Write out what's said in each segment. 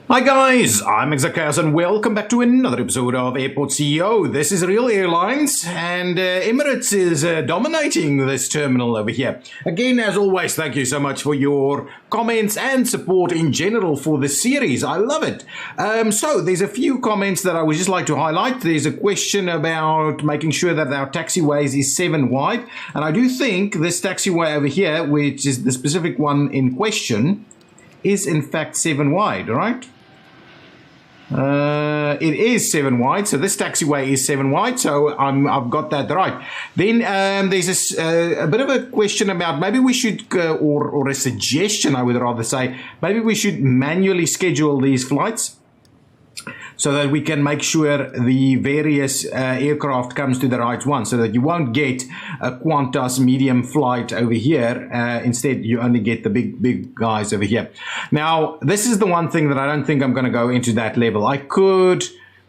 Hi guys, I'm ExactChaos and welcome back to another episode of Airport CEO. This is Real Airlines and Emirates is dominating this terminal over here. Again, as always, thank you so much for your comments and support in general for this series. I love it. So there's a few comments that I would just like to highlight. There's a question about making sure that our taxiways is 7 wide. And I do think this taxiway over here, which is the specific one in question, is in fact 7 wide, right? It is 7 wide, so this taxiway is 7 wide, so I've got that right. Then there's a bit of a question about maybe we should, or a suggestion I would rather say, maybe we should manually schedule these flights so that we can make sure the various aircraft comes to the right one, so that you won't get a Qantas medium flight over here. Instead, you only get the big guys over here. Now, this is the one thing that I don't think I'm going to go into that level. I could,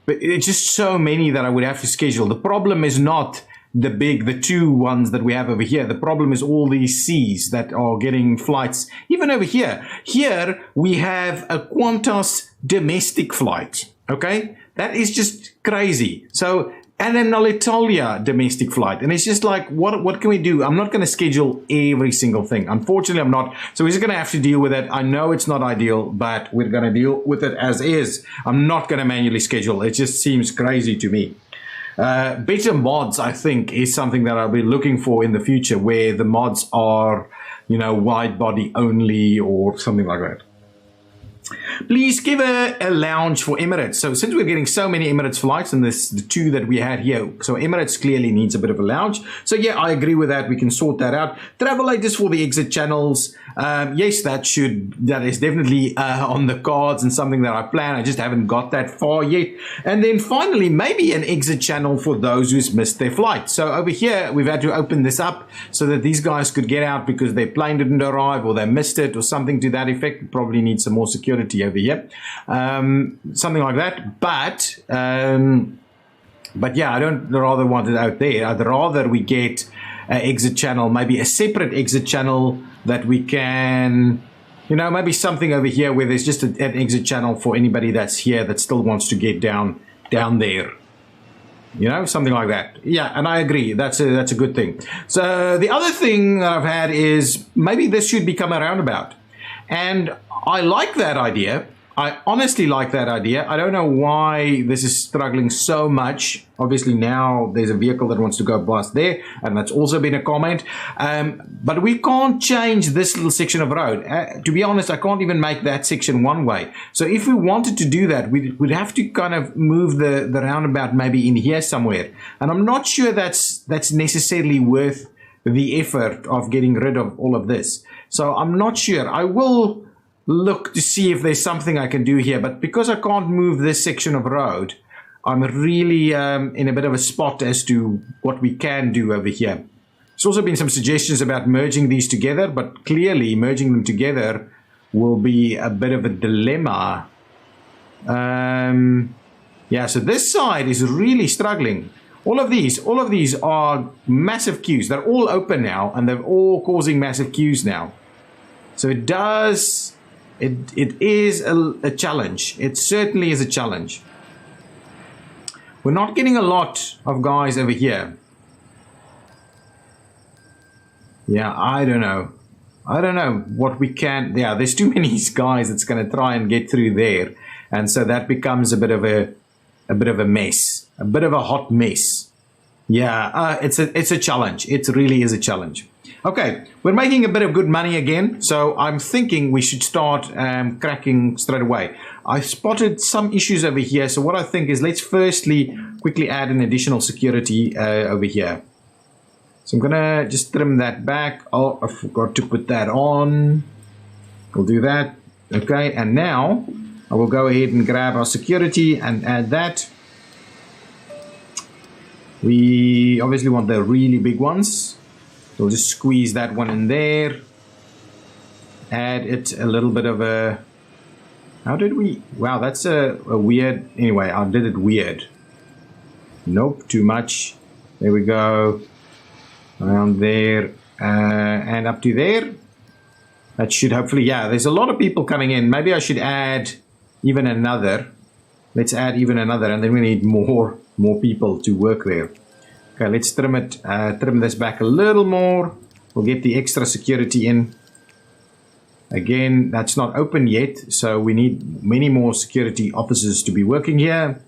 but it's just so many that I would have to schedule. The problem is not the two ones that we have over here. The problem is all these C's that are getting flights. Even over here. Here, we have a Qantas domestic flight. Okay, that is just crazy. So, and an Alitalia domestic flight. And it's just like, what can we do? I'm not going to schedule every single thing. Unfortunately, I'm not. So we're just going to have to deal with it. I know it's not ideal, but we're going to deal with it as is. I'm not going to manually schedule. It just seems crazy to me. Better mods, I think, is something that I'll be looking for in the future, where the mods are, wide body only or something like that. Please give a lounge for Emirates. So since we're getting so many Emirates flights, and this the two that we had here, so Emirates clearly needs a bit of a lounge. So yeah, I agree with that. We can sort that out. Travelators for the exit channels. Yes, that is definitely on the cards and something that I plan. I just haven't got that far yet. And then finally, maybe an exit channel for those who's missed their flight. So over here, we've had to open this up so that these guys could get out because their plane didn't arrive or they missed it or something to that effect. We probably need some more security over here. Something like that. But yeah, I don't rather want it out there. I'd rather we get an exit channel, maybe a separate exit channel that we can, maybe something over here where there's just an exit channel for anybody that's here that still wants to get down there. Something like that. Yeah, and I agree. That's a good thing. So the other thing that I've had is maybe this should become a roundabout. And I like that idea. I honestly like that idea. I don't know why this is struggling so much. Obviously now there's a vehicle that wants to go past there, and that's also been a comment. But we can't change this little section of road. To be honest, I can't even make that section one way. So if we wanted to do that, we'd have to kind of move the roundabout maybe in here somewhere. And I'm not sure that's necessarily worth the effort of getting rid of all of this. So I'm not sure. I will look to see if there's something I can do here, but because I can't move this section of road, I'm really in a bit of a spot as to what we can do over here. There's also been some suggestions about merging these together, but clearly merging them together will be a bit of a dilemma. Yeah, so this side is really struggling. All of these are massive queues. They're all open now, and they're all causing massive queues now. So it is a challenge. It certainly is a challenge. We're not getting a lot of guys over here. Yeah, I don't know. I don't know what we can. Yeah, there's too many guys that's going to try and get through there, and so that becomes a bit of a mess, a bit of a hot mess. Yeah, it's a challenge. It really is a challenge. Okay, we're making a bit of good money again, so I'm thinking we should start cracking straight away. I spotted some issues over here, so what I think is let's firstly quickly add an additional security over here. So I'm going to just trim that back. Oh, I forgot to put that on. We'll do that. Okay, and now I will go ahead and grab our security and add that. We obviously want the really big ones. So we'll just squeeze that one in there. Add it a little bit of a... How did we... Wow, that's a weird... Anyway, I did it weird. Nope, too much. There we go. Around there. And up to there. That should hopefully... Yeah, there's a lot of people coming in. Maybe I should add even another. Let's add even another, and then we need more people to work there. Okay, let's trim this back a little more. We'll get the extra security in. Again, that's not open yet, so we need many more security officers to be working here.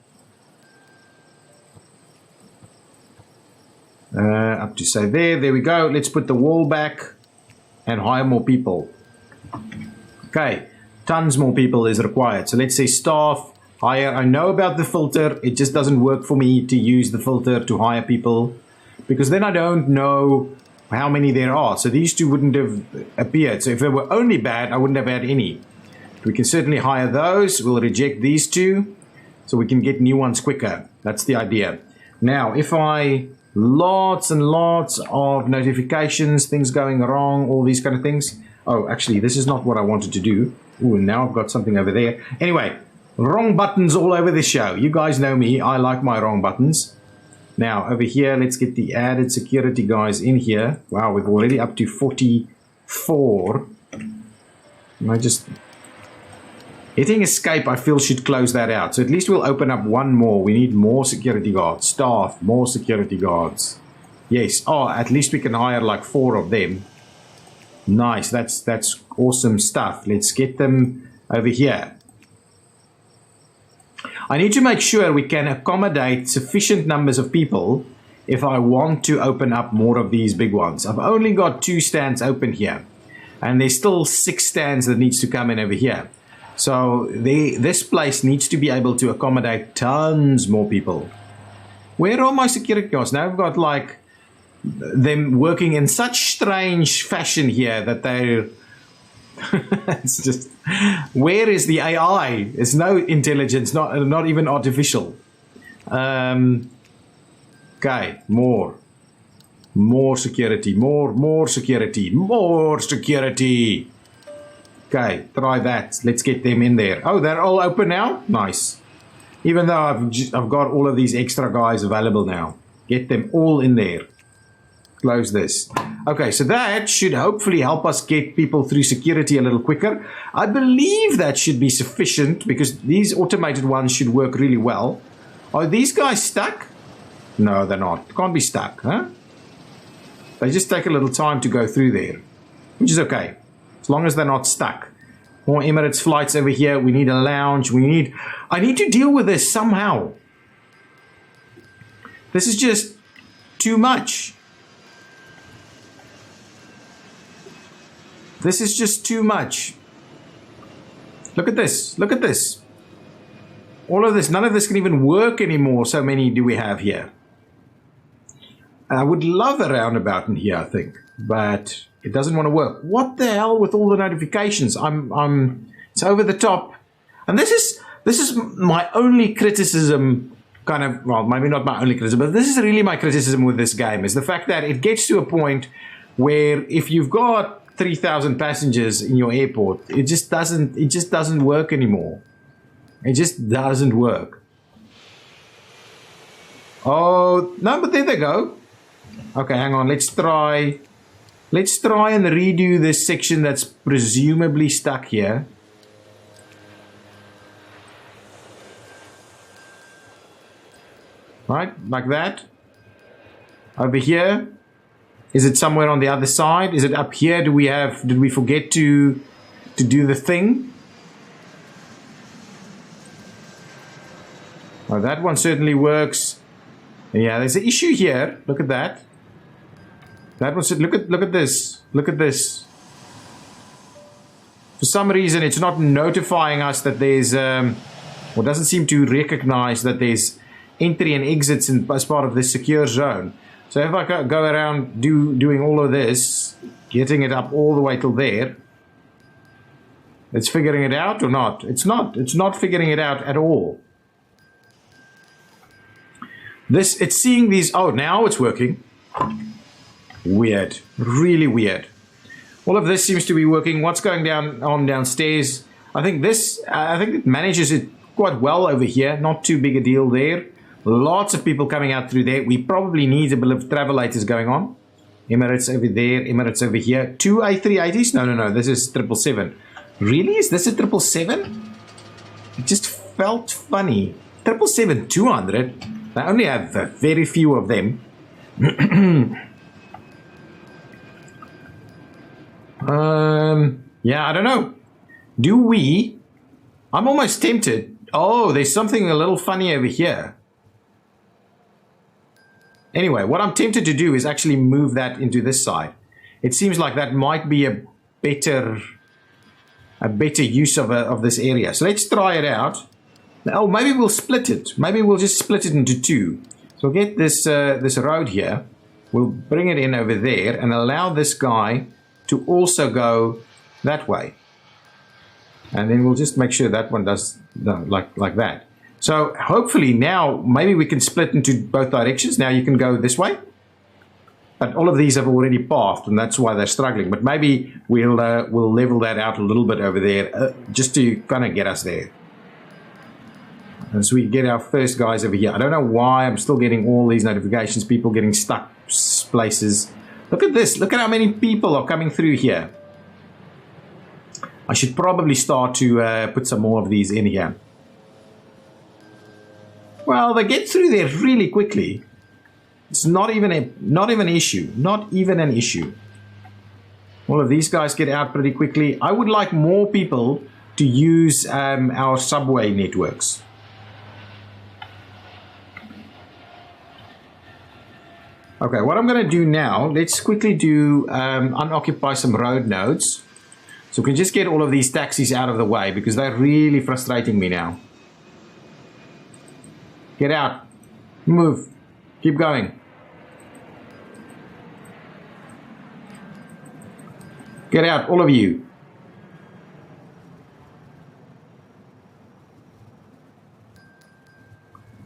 Up to say there we go. Let's put the wall back and hire more people. Okay, tons more people is required. So let's say staff, hire. I know about the filter. It just doesn't work for me to use the filter to hire people, because then I don't know how many there are. So these two wouldn't have appeared. So if they were only bad, I wouldn't have had any. We can certainly hire those. We'll reject these two so we can get new ones quicker. That's the idea. Now, if I... lots and lots of notifications, things going wrong, all these kind of things. Oh, actually, this is not what I wanted to do. Ooh, now I've got something over there. Anyway, wrong buttons all over the show. You guys know me. I like my wrong buttons. Now, over here, let's get the added security guys in here. Wow, we're already up to 44. I just... hitting escape, I feel, should close that out. So at least we'll open up one more. We need more security guards. Staff, more security guards. Yes. Oh, at least we can hire like 4 of them. Nice. That's awesome stuff. Let's get them over here. I need to make sure we can accommodate sufficient numbers of people if I want to open up more of these big ones. I've only got 2 stands open here. And there's still 6 stands that needs to come in over here. So this place needs to be able to accommodate tons more people. Where are my security guards? Now I've got like them working in such strange fashion here that they're... it's just... where is the AI? There's no intelligence, not even artificial. Okay, more security, more security, more security. Okay, try that. Let's get them in there. Oh, they're all open now? Nice. Even though I've got all of these extra guys available now. Get them all in there. Close this. Okay, so that should hopefully help us get people through security a little quicker. I believe that should be sufficient because these automated ones should work really well. Are these guys stuck? No, they're not. Can't be stuck, huh? They just take a little time to go through there, which is okay. As long as they're not stuck. More Emirates flights over here. We need a lounge. I need to deal with this somehow. This is just too much. This is just too much. Look at this. Look at this. All of this. None of this can even work anymore. So many do we have here. I would love a roundabout in here, I think. But... it doesn't want to work. What the hell with all the notifications? It's over the top. And this is my only criticism, kind of, well, maybe not my only criticism, but this is really my criticism with this game, is the fact that it gets to a point where if you've got 3,000 passengers in your airport, it just doesn't work anymore. It just doesn't work. Oh, no, but there they go. Okay, hang on, let's try and redo this section that's presumably stuck here. Right, like that. Over here. Is it somewhere on the other side? Is it up here? Did we forget to do the thing? Oh, that one certainly works. Yeah, there's an issue here. Look at that. That was it. Look at this. Look at this. For some reason, it's not notifying us that there's, or doesn't seem to recognize that there's entry and exits as part of this secure zone. So if I go around doing all of this, getting it up all the way till there, it's figuring it out or not? It's not. It's not figuring it out at all. It's seeing these. Oh, now it's working. Weird, really weird. All of this seems to be working. What's going on downstairs? I think it manages it quite well over here. Not too big a deal there. Lots of people coming out through there. We probably need a bit of travelators going on. Emirates over there, Emirates over here. 2 A380s? No. This is 777. Really? Is this a 777? It just felt funny. 777-200. They only have very few of them. Yeah, I don't know. Do we? I'm almost tempted. Oh, there's something a little funny over here. Anyway, what I'm tempted to do is actually move that into this side. It seems like that might be a better use of this area. So let's try it out. Oh, maybe we'll split it. Maybe we'll just split it into two. So we'll get this this road here. We'll bring it in over there and allow this guy to also go that way. And then we'll just make sure that one does like that. So hopefully now maybe we can split into both directions. Now you can go this way. But all of these have already pathed, and that's why they're struggling. But maybe we'll level that out a little bit over there, just to kind of get us there. As we get our first guys over here. I don't know why I'm still getting all these notifications, people getting stuck places. Look at this. Look at how many people are coming through here. I should probably start to put some more of these in here. Well, they get through there really quickly. It's not even an issue. Not even an issue. All of these guys get out pretty quickly. I would like more people to use our subway networks. Okay, what I'm going to do now, let's quickly do unoccupy some road nodes. So we can just get all of these taxis out of the way because they're really frustrating me now. Get out. Move. Keep going. Get out, all of you.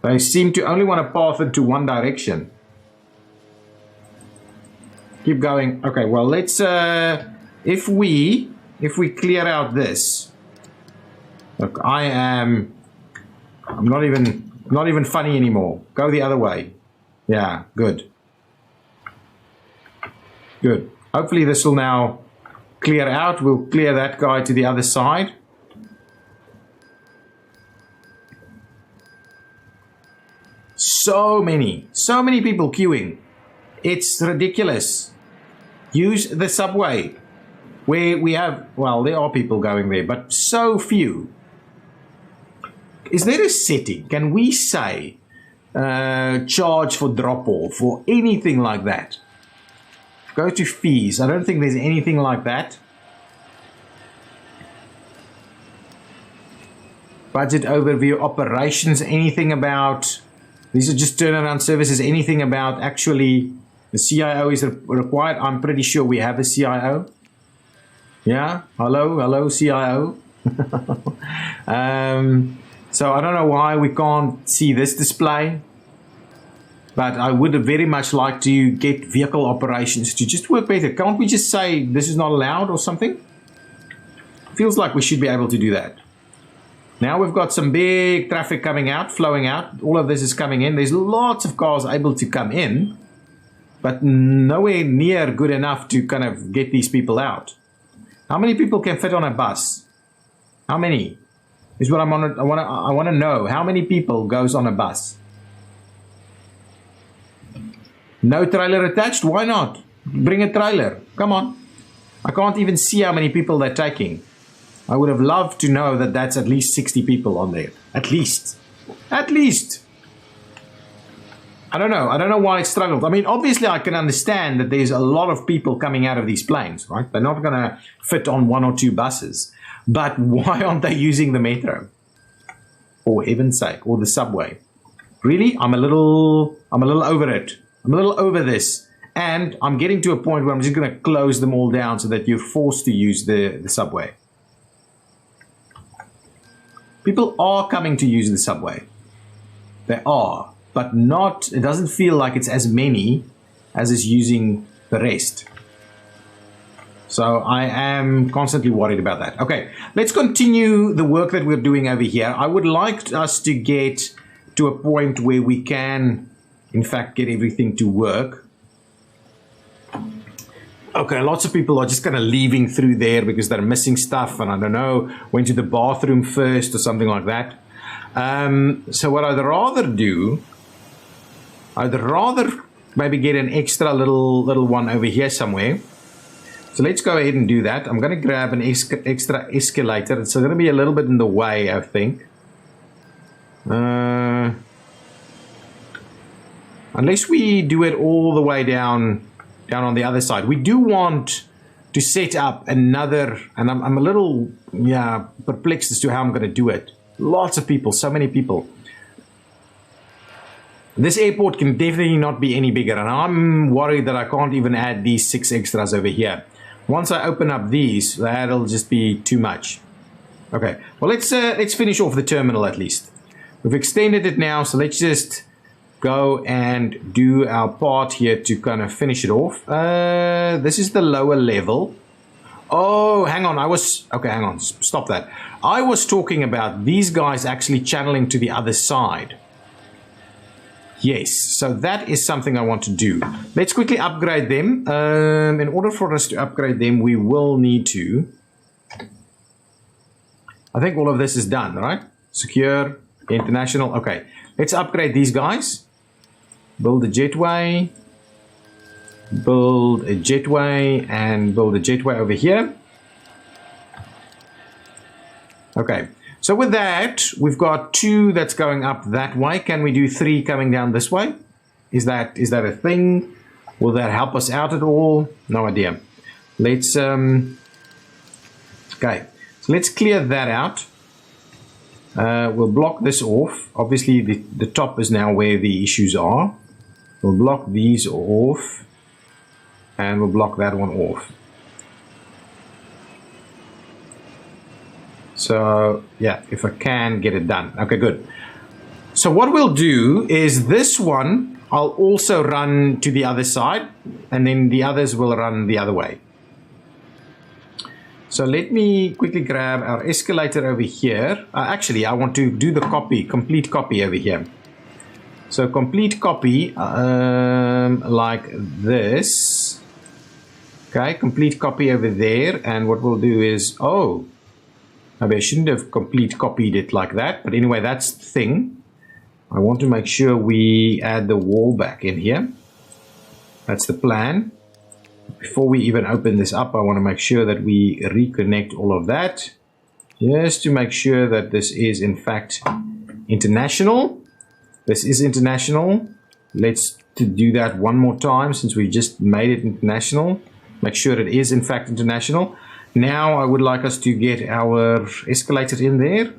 They seem to only want to path into one direction. Keep going. Okay, well, let's if we clear out this. Look, I'm not even funny anymore. Go the other way. Yeah, good. Good. Hopefully this will now clear out. We'll clear that guy to the other side. So many people queuing. It's ridiculous. Use the subway where we have, well, there are people going there, but so few. Is there a setting? Can we say charge for drop-off or anything like that? Go to fees. I don't think there's anything like that. Budget overview, operations, anything about, these are just turnaround services, anything about actually the CIO is required. I'm pretty sure we have a CIO. Yeah, hello CIO. So I don't know why we can't see this display. But I would very much like to get vehicle operations to just work better. Can't we just say this is not allowed or something? Feels like we should be able to do that. Now we've got some big traffic coming out, flowing out. All of this is coming in. There's lots of cars able to come in, but nowhere near good enough to kind of get these people out. How many people can fit on a bus? How many? Is what I want to know. How many people goes on a bus? No trailer attached? Why not? Bring a trailer. Come on. I can't even see how many people they're taking. I would have loved to know that that's at least 60 people on there. At least. At least. I don't know. I don't know why it struggled. I mean, obviously I can understand that there's a lot of people coming out of these planes, right? They're not going to fit on one or two buses. But why aren't they using the metro? For heaven's sake. Or the subway. Really? I'm a little over it. I'm a little over this, and I'm getting to a point where I'm just going to close them all down so that you're forced to use the subway. People are coming to use the subway. They are, but not, it doesn't feel like it's as many as is using the rest. So I am constantly worried about that. Okay, let's continue the work that we're doing over here. I would like us to get to a point where we can, in fact, get everything to work. Okay, lots of people are just kind of leaving through there because they're missing stuff, and I don't know, went to the bathroom first or something like that. So what I'd rather do, I'd rather maybe get an extra little one over here somewhere. So let's go ahead and do that. I'm going to grab an extra escalator. It's going to be a little bit in the way, I think. Unless we do it all the way down on the other side. We do want to set up another, and I'm a little perplexed as to how I'm going to do it. Lots of people, so many people. This airport can definitely not be any bigger, and I'm worried that I can't even add these 6 extras over here. Once I open up these, that'll just be too much. Okay, well let's finish off the terminal at least. We've extended it now, so let's just go and do our part here to kind of finish it off. This is the lower level. Oh, hang on. Hang on. Stop that. I was talking about these guys actually channeling to the other side. Yes, so that is something I want to do. Let's quickly upgrade them. In order for us to upgrade them, we will need to... I think all of this is done, right? Secure, international. Okay, let's upgrade these guys. Build a jetway, build a jetway, and build a jetway over here. Okay, so with that, we've got 2 that's going up that way. Can we do 3 coming down this way? Is that a thing? Will that help us out at all? No idea. Let's okay, so let's clear that out. We'll block this off. Obviously, the top is now where the issues are. We'll block these off, and we'll block that one off. So, yeah, if I can get it done. Okay, good. So what we'll do is this one, I'll also run to the other side, and then the others will run the other way. So let me quickly grab our escalator over here. Actually, I want to do the complete copy over here. So complete copy like this. Okay, complete copy over there. And what we'll do is, oh, maybe I shouldn't have complete copied it like that. But anyway, that's the thing. I want to make sure we add the wall back in here. That's the plan. Before we even open this up, I want to make sure that we reconnect all of that. Just to make sure that this is in fact international. This is international. Let's do that one more time since we just made it international. Make sure it is in fact international. Now I would like us to get our escalator in there.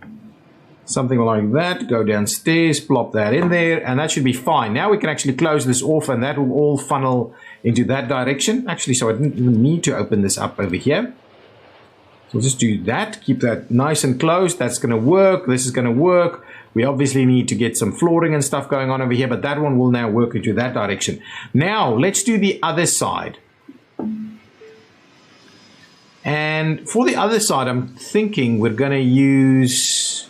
Something like that. Go downstairs, plop that in there, and that should be fine. Now we can actually close this off, and that will all funnel into that direction. Actually, so I didn't even need to open this up over here. So we'll just do that. Keep that nice and closed. That's going to work. This is going to work. We obviously need to get some flooring and stuff going on over here, but that one will now work into that direction. Now, let's do the other side. And for the other side, I'm thinking we're going to use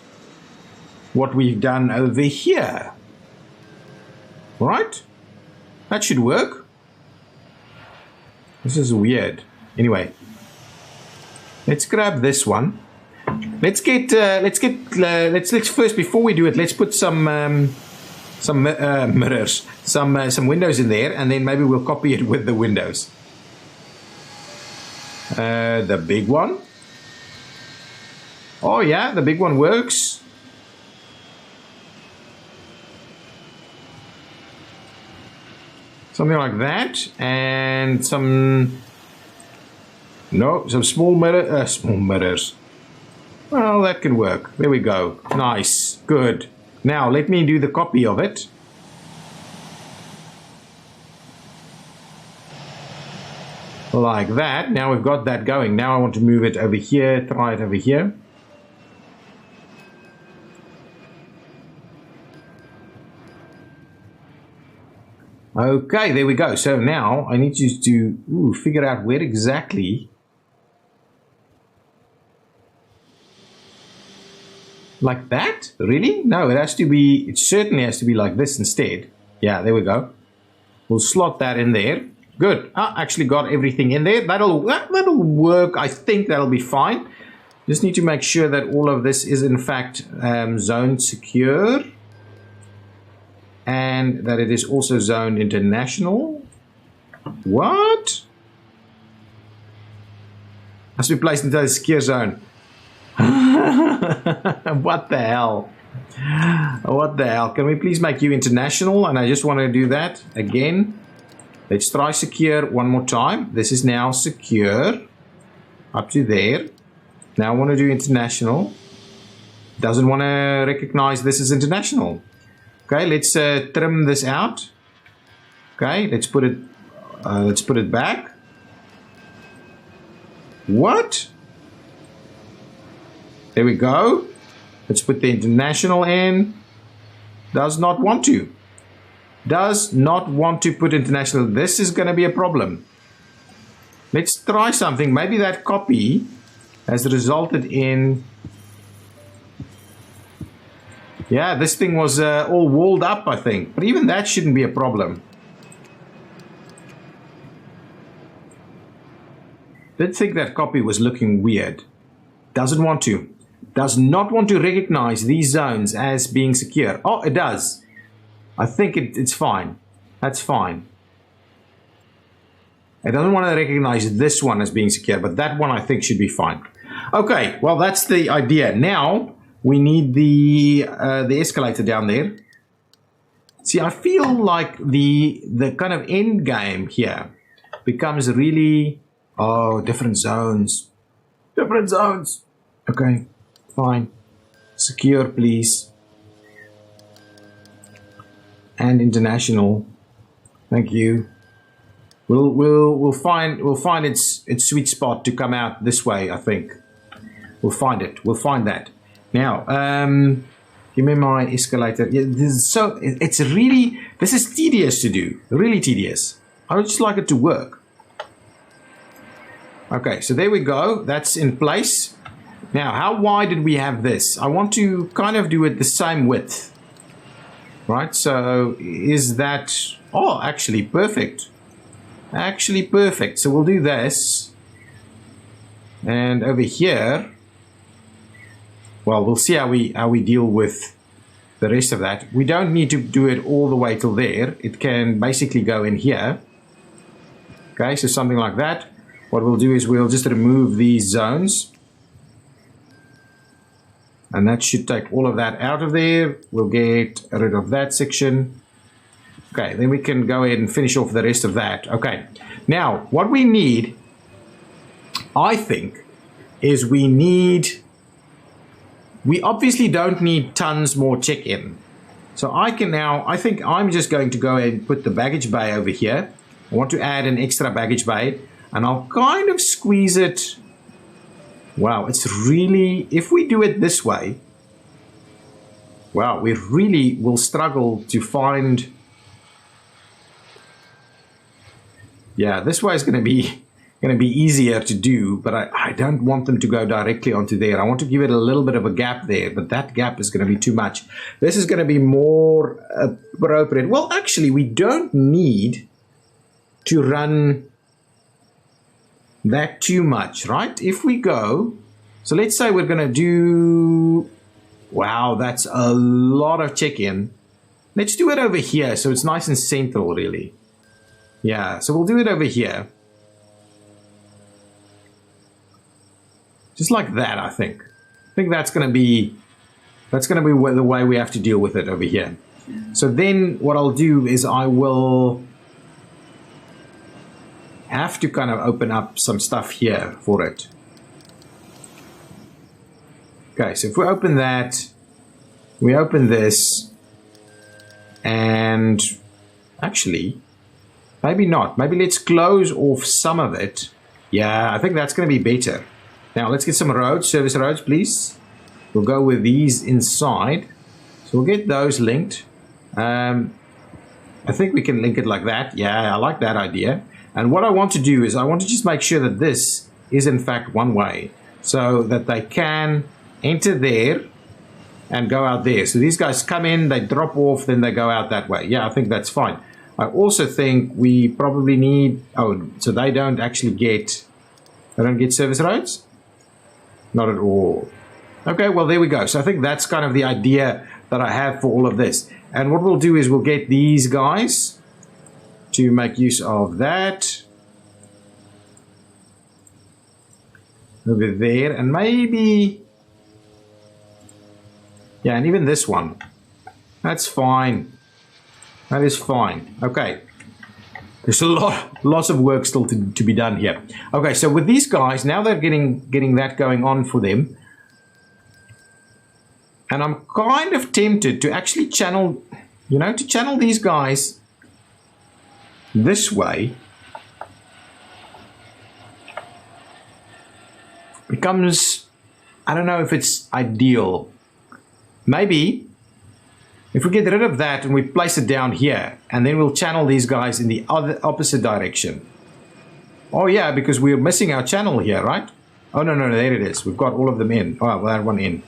what we've done over here. Right? That should work. This is weird. Anyway, let's grab this one. Let's first, before we do it, let's put some mirrors, some windows in there, and then maybe we'll copy it with the windows. The big one. Oh yeah, the big one works. Something like that, and some small mirrors. Well, that can work. There we go. Nice. Good. Now, let me do the copy of it. Like that. Now we've got that going. Now I want to move it over here. Try it over here. Okay, there we go. So now I need you to figure out where exactly. Like that? Really? No, it certainly has to be like this instead. Yeah, there we go. We'll slot that in there. Good. I actually got everything in there. That'll work. I think that'll be fine. Just need to make sure that all of this is in fact zone secure, and that it is also zoned international. What? Must be placed into the secure zone. What the hell? What the hell? Can we please make you international? And I just want to do that again. Let's try secure one more time. This is now secure up to there. Now I want to do international. Doesn't want to recognize this as international. Okay, let's trim this out. Okay, let's put it back. What? There we go. Let's put the international in. Does not want to. Does not want to put international. This is going to be a problem. Let's try something. Maybe that copy has resulted in... Yeah, this thing was all walled up, I think. But even that shouldn't be a problem. Did think that copy was looking weird. Doesn't want to. Does not want to recognize these zones as being secure. Oh, it does. I think it's fine. That's fine. It doesn't want to recognize this one as being secure, but that one I think should be fine. Okay, well that's the idea. Now we need the escalator down there. See, I feel like the kind of end game here becomes really different zones. Different zones. Okay, fine. Secure, please. And international. Thank you. We'll find its sweet spot to come out this way, I think. We'll find it. We'll find that. Now, give me my escalator. Yeah, this is tedious to do. Really tedious. I would just like it to work. Okay, so there we go. That's in place. Now, how wide did we have this? I want to kind of do it the same width. Right, so is that... Oh, actually perfect. Actually perfect. So we'll do this. And over here... Well, we'll see how we deal with the rest of that. We don't need to do it all the way till there. It can basically go in here. Okay, so something like that. What we'll do is we'll just remove these zones. And that should take all of that out of there. We'll get rid of that section. Okay, then we can go ahead and finish off the rest of that. Okay, now what we need, I think, is we obviously don't need tons more check-in. So I think I'm just going to go ahead and put the baggage bay over here. I want to add an extra baggage bay, and I'll kind of squeeze it. Wow, it's really, if we do it this way, wow, we really will struggle to find, yeah, this way is going to be easier to do, but I don't want them to go directly onto there. I want to give it a little bit of a gap there, but that gap is going to be too much. This is going to be more appropriate. Well, actually, we don't need to run that too much, right? If we go, so let's say we're going to do, wow, that's a lot of check-in. Let's do it over here so it's nice and central, really. Yeah, so we'll do it over here. Just like that, I think. I think that's going to be the way we have to deal with it over here. So then what I'll do is I will have to kind of open up some stuff here for it. Okay, so if we open that, we open this, and actually, maybe not. Maybe let's close off some of it. Yeah, I think that's going to be better. Now let's get some roads, service roads, please. We'll go with these inside. So we'll get those linked. I think we can link it like that. Yeah, I like that idea. And what I want to do is I want to just make sure that this is in fact one way, so that they can enter there and go out there. So these guys come in, they drop off, then they go out that way. Yeah, I think that's fine. I also think we probably need, oh, so they don't get service roads? Not at all. Okay, well, there we go. So I think that's kind of the idea that I have for all of this. And what we'll do is we'll get these guys to make use of that. Over there, and maybe, yeah, and even this one. That's fine. That is fine. Okay. There's lots of work still to be done here. Okay, so with these guys, now they're getting that going on for them. And I'm kind of tempted to actually channel, to channel these guys this way. Becomes, I don't know if it's ideal. Maybe if we get rid of that and we place it down here, and then we'll channel these guys in the opposite direction. Oh yeah, because we're missing our channel here, right? Oh no, there it is. We've got all of them in. Oh, well, that one in.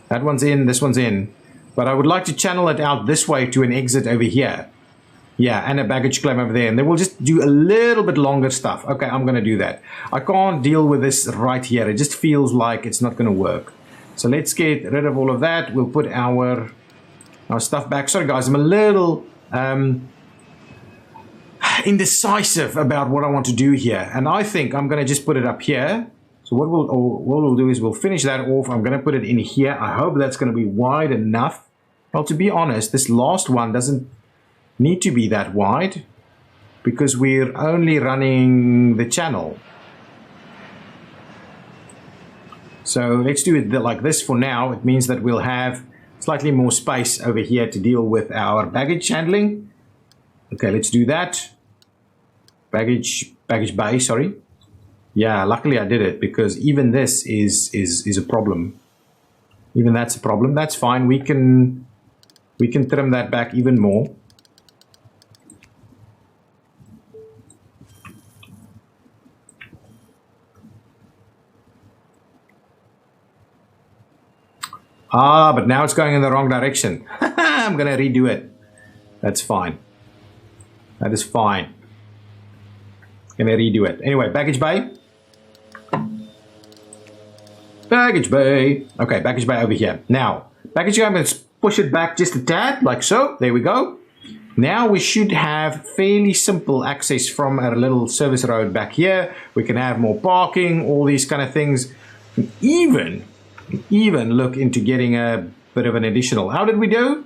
That one's in, this one's in. But I would like to channel it out this way to an exit over here. Yeah, and a baggage claim over there. And then we'll just do a little bit longer stuff. Okay, I'm going to do that. I can't deal with this right here. It just feels like it's not going to work. So let's get rid of all of that. We'll put our stuff back. Sorry, guys, I'm a little indecisive about what I want to do here. And I think I'm going to just put it up here. So what we'll do is we'll finish that off. I'm going to put it in here. I hope that's going to be wide enough. Well, to be honest, this last one doesn't need to be that wide because we're only running the channel. So let's do it like this for now. It means that we'll have slightly more space over here to deal with our baggage handling. Okay, let's do that. Baggage bay, sorry. Yeah, luckily I did it because even this is a problem. Even that's a problem. That's fine. We can trim that back even more. Ah, but now it's going in the wrong direction. I'm going to redo it. That's fine. That is fine. Going to redo it. Anyway, baggage bay. Baggage bay. Okay, baggage bay over here. Now, baggage bay, I'm going to push it back just a tad, like so. There we go. Now we should have fairly simple access from our little service road back here. We can have more parking, all these kind of things. Even look into getting a bit of an additional. How did we do?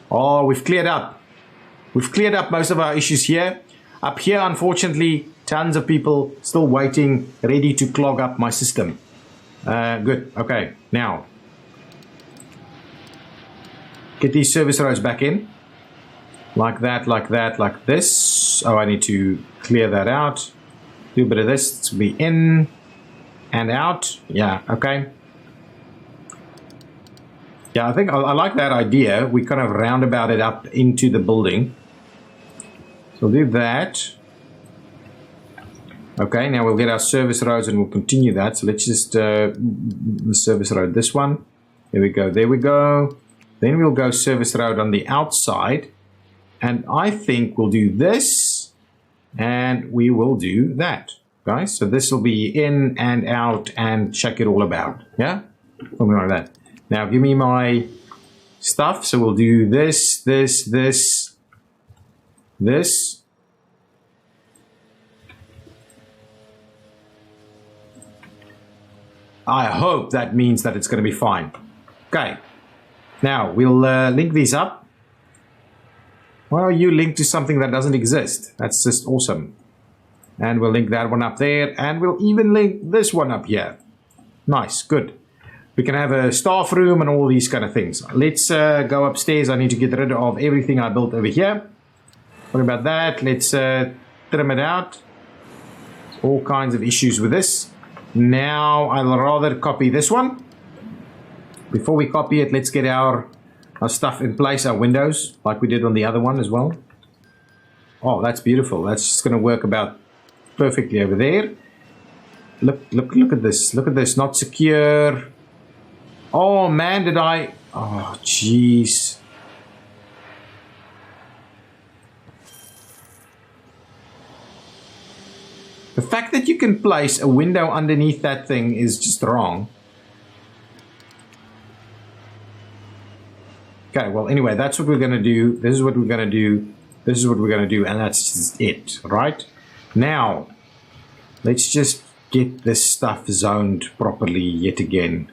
Oh, we've cleared up. We've cleared up most of our issues here. Up here, unfortunately, tons of people still waiting, ready to clog up my system. Good. Okay. Now, get these service roads back in. Like that, like that, like this. Oh, I need to clear that out. Do a bit of this. It's be in and out. Yeah. Okay. Yeah, I think I like that idea. We kind of roundabout it up into the building. So we'll do that. Okay, now we'll get our service roads and we'll continue that. So let's just service road this one. There we go, there we go. Then we'll go service road on the outside. And I think we'll do this and we will do that. Guys, so this will be in and out and check it all about. Yeah, something like that. Now give me my stuff. So we'll do this, this, this, this. I hope that means that it's going to be fine. Okay. Now we'll link these up. Well, you link to something that doesn't exist. That's just awesome. And we'll link that one up there. And we'll even link this one up here. Nice. Good. We can have a staff room and all these kind of things. Let's go upstairs. I need to get rid of everything I built over here. What about that? Let's trim it out. All kinds of issues with this. Now I'll rather copy this one. Before we copy it, let's get our stuff in place, our windows, like we did on the other one as well. Oh, that's beautiful. That's just going to work about perfectly over there. Look at this. Look at this. Not secure. Oh man, did I? Oh jeez. fact that you can place a window underneath that thing is just wrong. Okay, well, anyway, that's what we're going to do. This is what we're going to do. This is what we're going to do, and that's just it, right? Now, let's just get this stuff zoned properly yet again.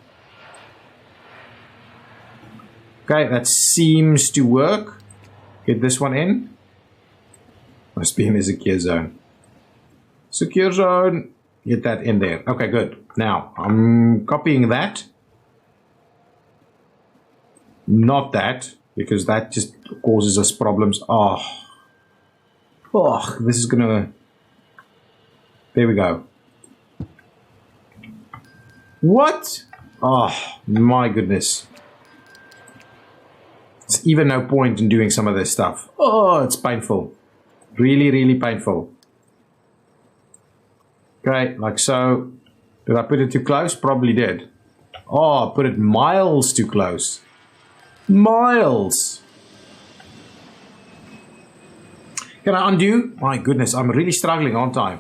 Okay, that seems to work. Get this one in. Must be in a secure zone. Secure zone. Get that in there. Okay, good. Now, I'm copying that. Not that, because that just causes us problems. Oh, this is gonna... There we go. What? Oh, my goodness. There's even no point in doing some of this stuff. Oh, it's painful. Really, really painful. Okay, like so. Did I put it too close? Probably did. Oh, I put it miles too close. Miles. Can I undo? My goodness, I'm really struggling, aren't I?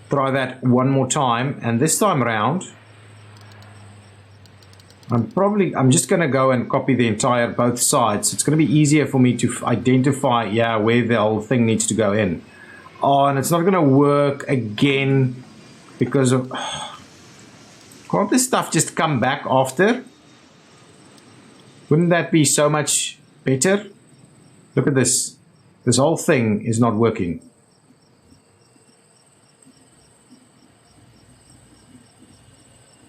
Try that one more time, and this time around I'm just going to go and copy the entire both sides. It's going to be easier for me to identify where the whole thing needs to go in. Oh, and it's not going to work again because of... Can't this stuff just come back after? Wouldn't that be so much better? Look at this. This whole thing is not working.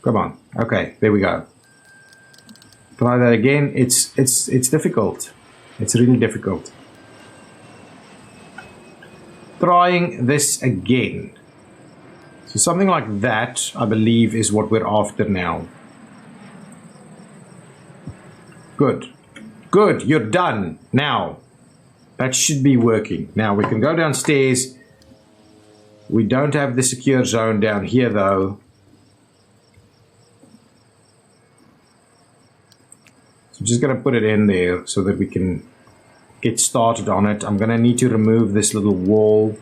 Come on. Okay, there we go. Try that again. It's difficult. It's really difficult. Trying this again. So something like that, I believe, is what we're after now. Good. Good, you're done. Now, that should be working. Now, we can go downstairs. We don't have the secure zone down here, though. So I'm just going to put it in there so that we can get started on it. I'm going to need to remove this little wall.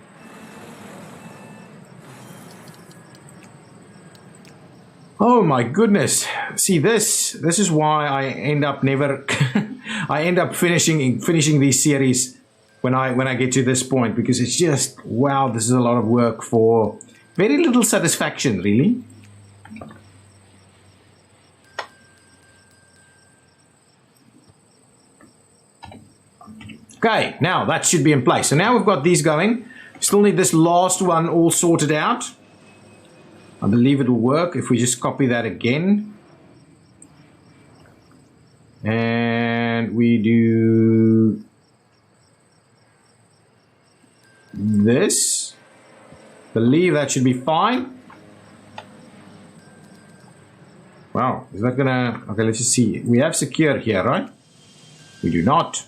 Oh my goodness. See, this is why I end up never I end up finishing these series when I get to this point, because it's just, wow, this is a lot of work for very little satisfaction, really. Okay, now that should be in place. So now we've got these going. Still need this last one all sorted out. I believe it will work if we just copy that again. And we do this. Believe that should be fine. Wow, is that gonna... Okay, let's just see. We have secure here, right? We do not.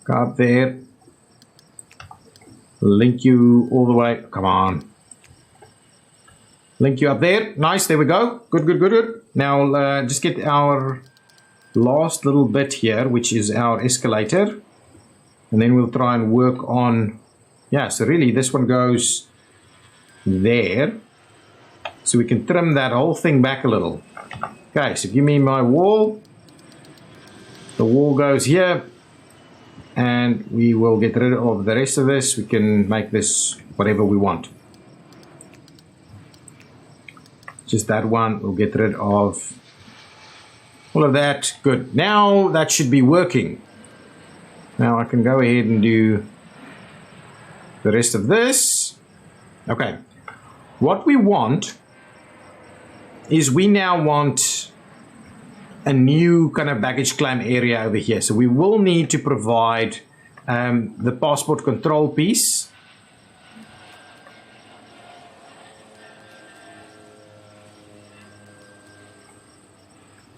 Go up there. Link you all the way. Come on. Link you up there. Nice, there we go. Good, good, good, good. Now just get our last little bit here, which is our escalator. And then we'll try and work on... Yeah, so really this one goes there. So we can trim that whole thing back a little. Okay, so give me my wall. The wall goes here. And we will get rid of the rest of this. We can make this whatever we want. Just that one. We'll get rid of all of that. Good. Now that should be working. Now I can go ahead and do the rest of this. Okay. What we want is we now want a new kind of baggage claim area over here. So we will need to provide the passport control piece.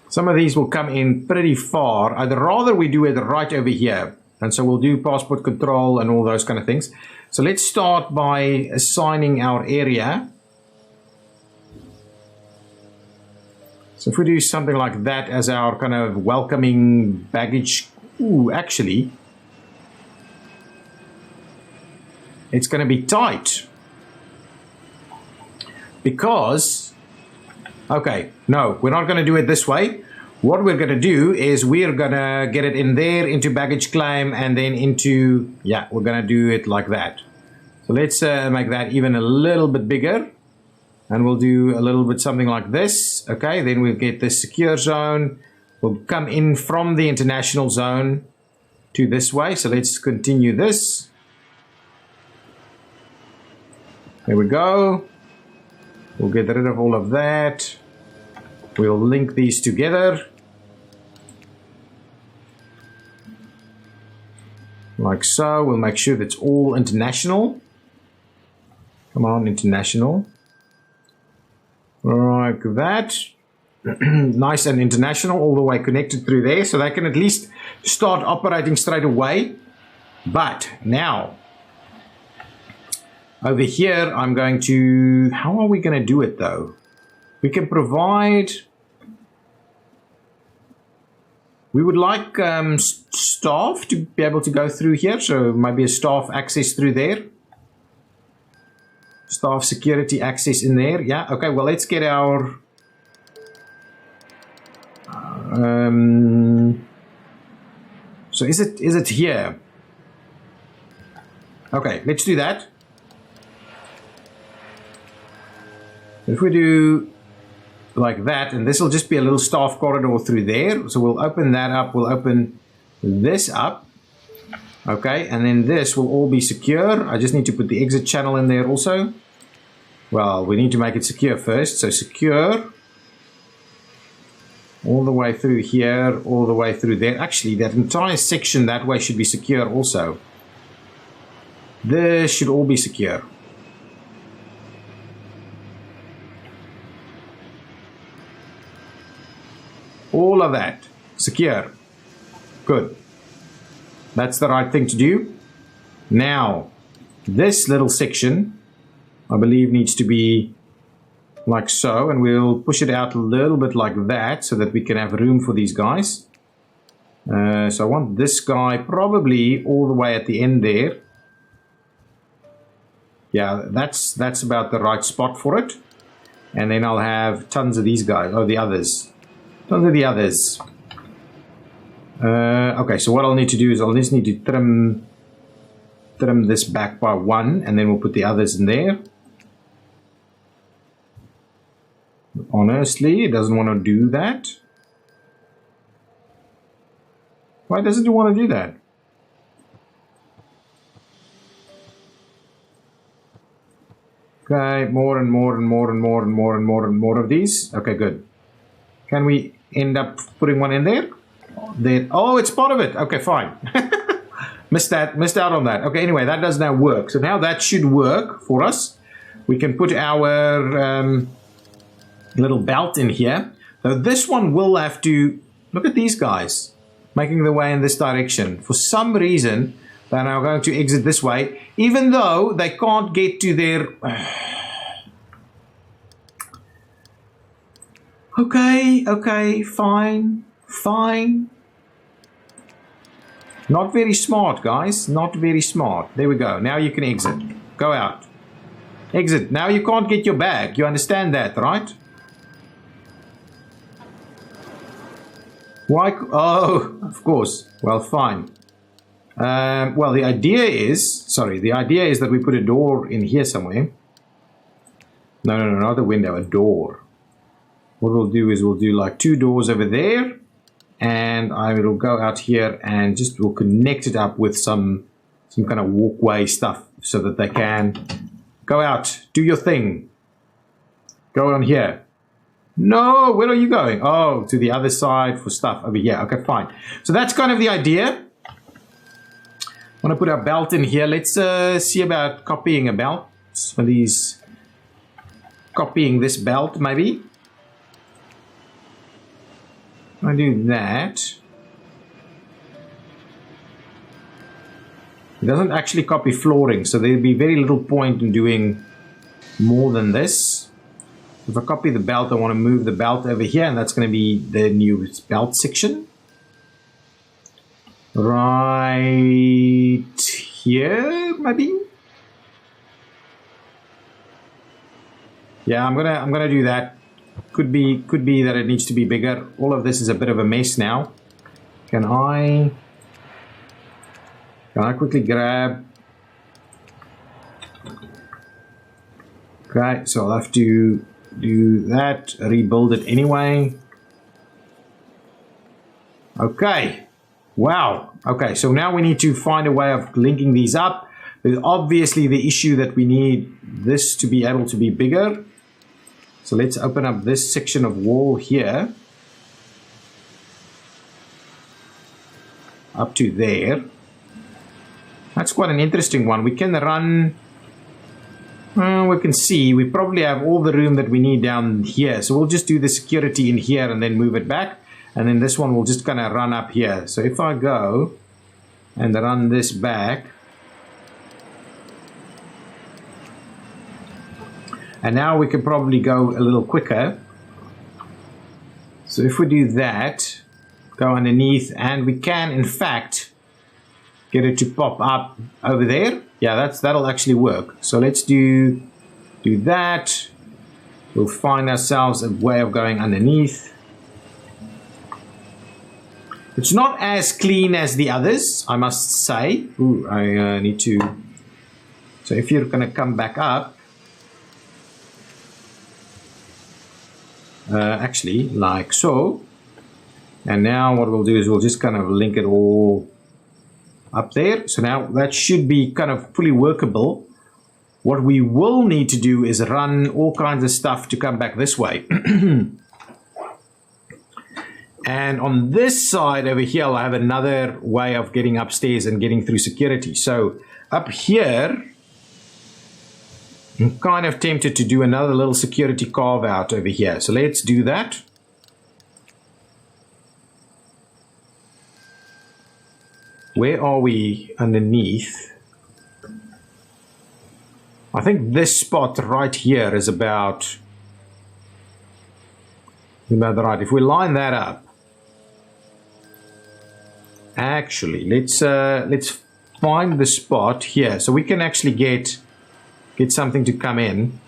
Some of these will come in pretty far. I'd rather we do it right over here. And so we'll do passport control and all those kind of things. So let's start by assigning our area. So if we do something like that as our kind of welcoming baggage, actually, it's going to be tight. because, okay, no, we're not going to do it this way. What we're going to do is we're going to get it in there, into baggage claim, and then into, yeah, we're going to do it like that. So let's make that even a little bit bigger. And we'll do a little bit something like this. Okay, then we'll get this secure zone. We'll come in from the international zone to this way. So let's continue this. There we go. We'll get rid of all of that. We'll link these together. Like so. We'll make sure that's all international. Come on, international. Like that. Nice and international, all the way connected through there, so they can at least start operating straight away. But now, over here, I'm going to, how are we going to do it though? We can provide, we would like staff to be able to go through here, so maybe a staff access through there. Staff security access in there. Yeah, okay, well, let's get our so is it here? Okay, let's do that. If we do like that, and this will just be a little staff corridor through there, so we'll open that up, we'll open this up. Okay, and then this will all be secure. I just need to put the exit channel in there also. Well, we need to make it secure first. So secure all the way through here, all the way through there. Actually, that entire section that way should be secure also. This should all be secure. All of that secure. Good. That's the right thing to do. Now, this little section, I believe, needs to be like so, and we'll push it out a little bit like that so that we can have room for these guys. So I want this guy probably all the way at the end there. Yeah, that's about the right spot for it. And then I'll have tons of these guys, oh, the others. Tons of the others. Okay, so what I'll need to do is I'll just need to trim this back by 1, and then we'll put the others in there. Honestly, it doesn't want to do that. Why doesn't it want to do that? Okay, more and more and more and more and more and more and more of these. Okay, good. Can we end up putting one in there? There. Oh, it's part of it. Okay, fine. Missed out on that. Okay, anyway, that does now work. So now that should work for us. We can put our little belt in here. So this one will have to, look at these guys making their way in this direction. For some reason, they're now going to exit this way, even though they can't get to their... Okay, fine. Not very smart, guys. Not very smart. There we go. Now you can exit. Go out. Exit. Now you can't get your bag. You understand that, right? Why? Oh, of course. Well, fine. Well, the idea is that we put a door in here somewhere. No, not a window, a door. What we'll do is we'll do like 2 doors over there, and I will go out here and just we'll connect it up with some kind of walkway stuff so that they can go out, do your thing. Go on here. No, where are you going? Oh, to the other side for stuff over here. Okay, fine. So that's kind of the idea. I want to put our belt in here. Let's see about copying a belt. So these copying this belt maybe. I do that. It doesn't actually copy flooring, so there'll be very little point in doing more than this. If I copy the belt, I want to move the belt over here, and that's going to be the new belt section. Right here, maybe? Yeah, I'm gonna do that. Could be that it needs to be bigger. All of this is a bit of a mess now. Can I quickly grab? Okay, so I'll have to do that. Rebuild it anyway. Okay. Wow. Okay, so now we need to find a way of linking these up. There's obviously the issue that we need this to be able to be bigger. So let's open up this section of wall here. Up to there. That's quite an interesting one. We can run... we can see we probably have all the room that we need down here. So we'll just do the security in here and then move it back. And then this one will just kind of run up here. So if I go and run this back. And now we can probably go a little quicker. So if we do that, go underneath, and we can, in fact, get it to pop up over there. Yeah, that'll actually work. So let's do that. We'll find ourselves a way of going underneath. It's not as clean as the others, I must say. Ooh, I need to... So if you're going to come back up, actually, like so. And now what we'll do is we'll just kind of link it all up there. So now that should be kind of fully workable. What we will need to do is run all kinds of stuff to come back this way. And on this side over here, I'll have another way of getting upstairs and getting through security. So up here, I'm kind of tempted to do another little security carve out over here. So let's do that. Where are we underneath? I think this spot right here is about right. If we line that up, actually, let's find the spot here, so we can actually get something to come in,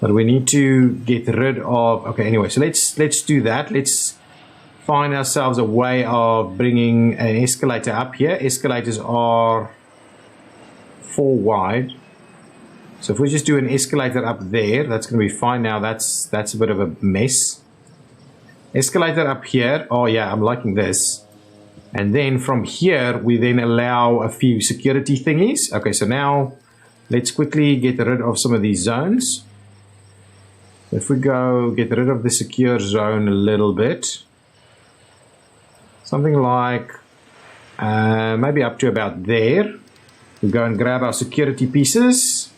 but we need to get rid of. Okay, anyway, so let's do that. Let's find ourselves a way of bringing an escalator up here. Escalators are 4 wide, so if we just do an escalator up there, that's going to be fine. Now that's a bit of a mess. Escalator up here. Oh yeah, I'm liking this. And then from here, we then allow a few security thingies. Okay, so now let's quickly get rid of some of these zones. If we go get rid of the secure zone a little bit, something like maybe up to about there. We go and grab our security pieces.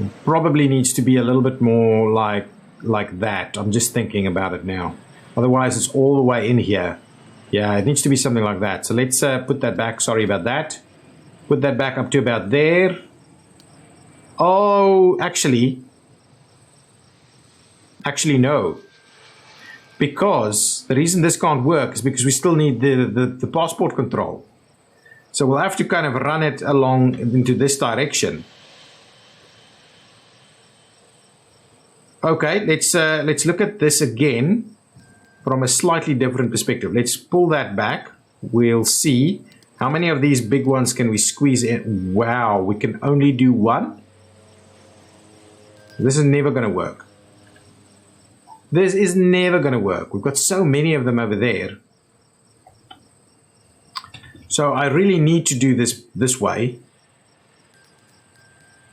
It probably needs to be a little bit more like that. I'm just thinking about it now. Otherwise, it's all the way in here. Yeah, it needs to be something like that. So let's put that back. Sorry about that. Put that back up to about there. Oh, actually no. Because the reason this can't work is because we still need the passport control. So we'll have to kind of run it along into this direction. Okay, let's look at this again from a slightly different perspective. Let's pull that back. We'll see how many of these big ones can we squeeze in. Wow, we can only do one. This is never going to work. This is never going to work. We've got so many of them over there. So I really need to do this way.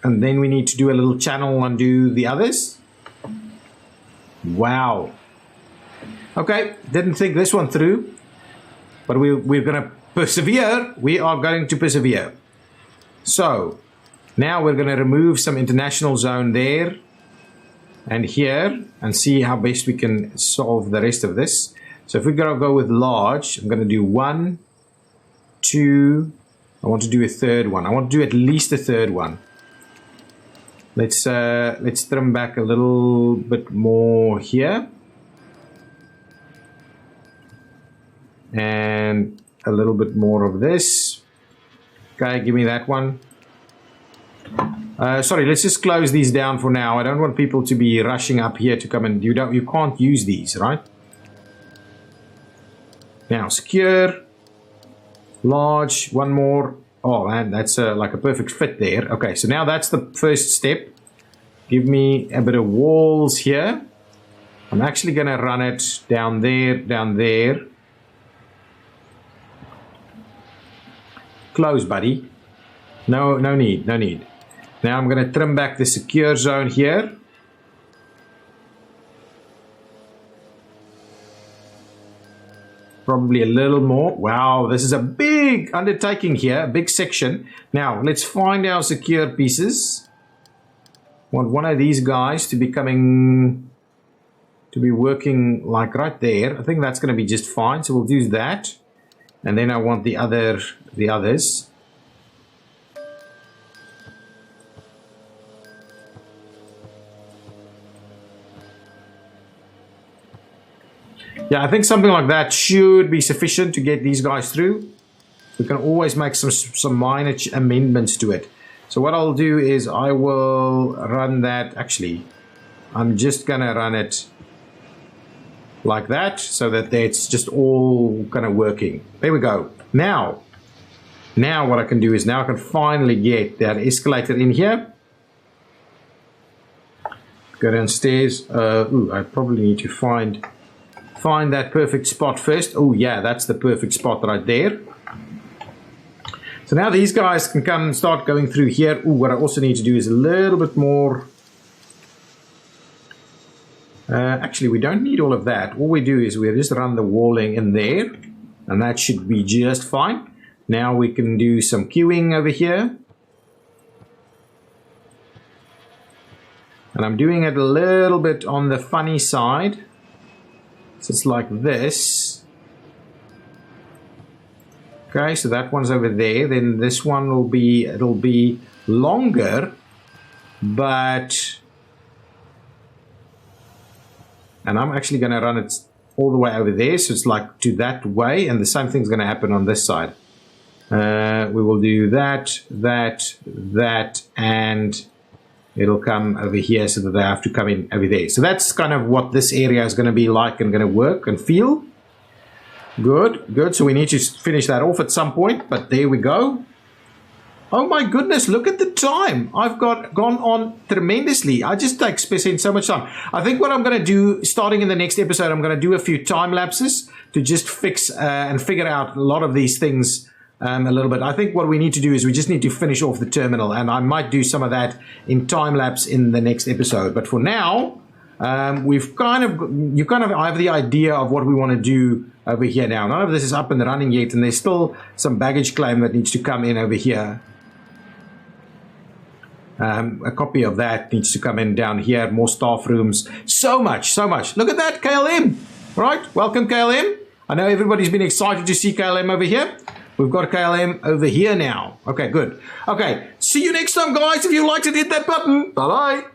And then we need to do a little channel and do the others. Wow. Okay, didn't think this one through, but we're going to persevere. We are going to persevere. So now we're going to remove some international zone there and here and see how best we can solve the rest of this. So if we're going to go with large, I'm going to do 1, 2. I want to do a third one. I want to do at least a third one. Let's trim back a little bit more here. And a little bit more of this. Okay, give me that one. Sorry, let's just close these down for now. I don't want people to be rushing up here to come and you can't use these, right? Now, secure, large, one more. Oh man, that's like a perfect fit there. Okay, so now that's the first step. Give me a bit of walls here. I'm actually going to run it down there, down there. Close, buddy. No need, no need. Now I'm going to trim back the secure zone here. Probably a little more. Wow, this is a big undertaking here, a big section. Now, let's find our secure pieces. Want one of these guys to be working like right there. I think that's going to be just fine. So we'll do that. And then I want the others. Yeah, I think something like that should be sufficient to get these guys through. We can always make some minor amendments to it. So what I'll do is I will run that. Actually, I'm just going to run it like that so that it's just all kind of working. There we go. Now what I can do is now I can finally get that escalator in here. Go downstairs. I probably need to find that perfect spot first. Oh yeah, that's the perfect spot right there. So now these guys can come and start going through here. Ooh, what I also need to do is a little bit more. Actually, we don't need all of that. All we do is we just run the walling in there, and that should be just fine. Now we can do some queuing over here. And I'm doing it a little bit on the funny side. So it's like this. Okay, so that one's over there. Then this one will be, it'll be longer, but, and I'm actually going to run it all the way over there. So it's like to that way, and the same thing's going to happen on this side. We will do that, and it'll come over here so that they have to come in over there. So that's kind of what this area is going to be like and going to work and feel. Good. So we need to finish that off at some point, but there we go. Oh my goodness, look at the time. I've gone on tremendously. I just spend so much time. I think what I'm going to do, starting in the next episode, I'm going to do a few time lapses to just fix and figure out a lot of these things a little bit. I think what we need to do is we just need to finish off the terminal, and I might do some of that in time lapse in the next episode. But for now, you kind of have the idea of what we want to do over here now. None of this is up and running yet, and there's still some baggage claim that needs to come in over here. A copy of that needs to come in down here. More staff rooms. So much. Look at that, KLM. Right, welcome KLM. I know everybody's been excited to see KLM over here. We've got KLM over here now. Okay, good. Okay, see you next time, guys. If you liked it, hit that button. Bye-bye.